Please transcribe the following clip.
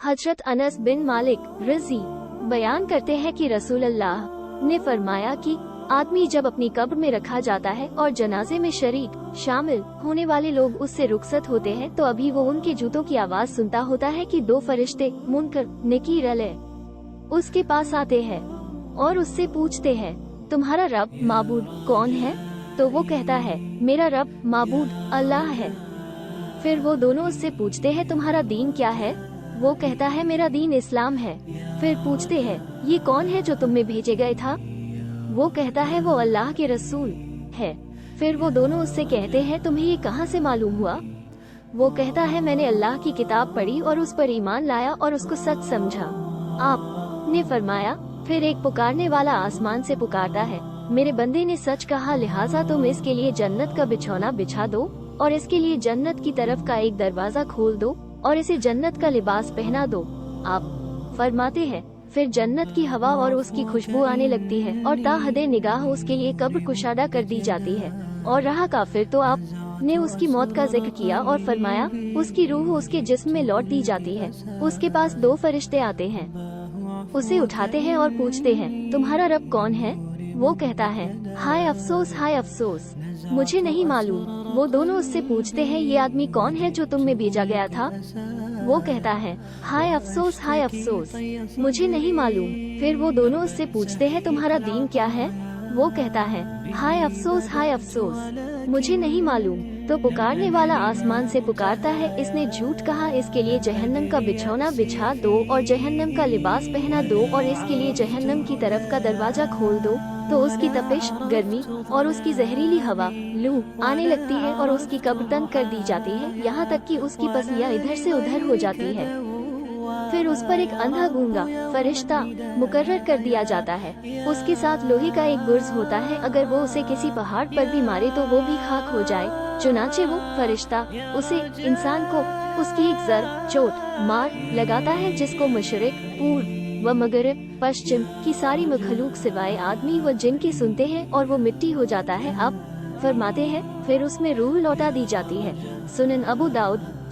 हजरत अनस बिन मालिक रज़ी बयान करते हैं कि रसूल अल्लाह ने फरमाया कि आदमी जब अपनी कब्र में रखा जाता है और जनाजे में शरीक शामिल होने वाले लोग उससे रुखसत होते हैं तो अभी वो उनके जूतों की आवाज सुनता होता है कि दो फरिश्ते मुनकर नकीर अलैह उसके पास आते हैं और उससे पूछते हैं, तुम्हारा रब माबूद कौन है? तो वो कहता है, मेरा रब माबूद अल्लाह है। फिर वो दोनों उससे पूछते हैं, तुम्हारा दीन क्या है? वो कहता है, मेरा दीन इस्लाम है। फिर पूछते हैं, ये कौन है जो तुम में भेजे गए था? वो कहता है, वो अल्लाह के रसूल है। फिर वो दोनों उससे कहते हैं, तुम्हें ये कहाँ से मालूम हुआ? वो कहता है, मैंने अल्लाह की किताब पढ़ी और उस पर ईमान लाया और उसको सच समझा। आपने फरमाया, फिर एक पुकारने वाला आसमान से पुकारता है, मेरे बंदे ने सच कहा, लिहाजा तुम इसके लिए जन्नत का बिछौना बिछा दो और इसके लिए जन्नत की तरफ का एक दरवाजा खोल दो और इसे जन्नत का लिबास पहना दो। आप फरमाते हैं, फिर जन्नत की हवा और उसकी खुशबू आने लगती है और ताहदे निगाह उसके लिए कब्र कुशादा कर दी जाती है। और रहा काफिर तो आपने उसकी मौत का जिक्र किया और फरमाया, उसकी रूह उसके जिस्म में लौट दी जाती है। उसके पास दो फरिश्ते आते हैं, उसे उठाते हैं और पूछते हैं, तुम्हारा रब कौन है? वो कहता है, हाय अफसोस, मुझे नहीं मालूम। वो दोनों उससे पूछते हैं, ये आदमी कौन है जो तुम में भेजा गया था? वो कहता है, हाय अफसोस, मुझे नहीं मालूम। फिर वो दोनों उससे पूछते हैं, तुम्हारा दीन क्या है? वो कहता है, हाय अफसोस, मुझे नहीं मालूम। तो पुकारने वाला आसमान से पुकारता है, इसने झूठ कहा, इसके लिए जहन्नम का बिछौना बिछा दो और जहन्नम का लिबास पहना दो और इसके लिए जहन्नम की तरफ का दरवाजा खोल दो। तो उसकी तपिश, गर्मी और उसकी जहरीली हवा, लू आने लगती है और उसकी कब्र तंग कर दी जाती है, यहाँ तक कि उसकी पसलियाँ इधर से उधर हो जाती है। फिर उस पर एक अंधा गूंगा फरिश्ता मुकर्रर कर दिया जाता है। उसके साथ लोहे का एक गुर्ज होता है, अगर वो उसे किसी पहाड़ पर भी मारे तो वो भी खाक हो जाए। चुनाचे वो फरिश्ता उसे इंसान को उसकी एक जर चोट मार लगाता है, जिसको मशरिक, पूर्व व मगरिब, पश्चिम की सारी मखलूक सिवाय आदमी व जिन के सुनते हैं और वो मिट्टी हो जाता है। आप फरमाते हैं, फिर उसमें रूह लौटा दी जाती है। सुनन अबू दाऊद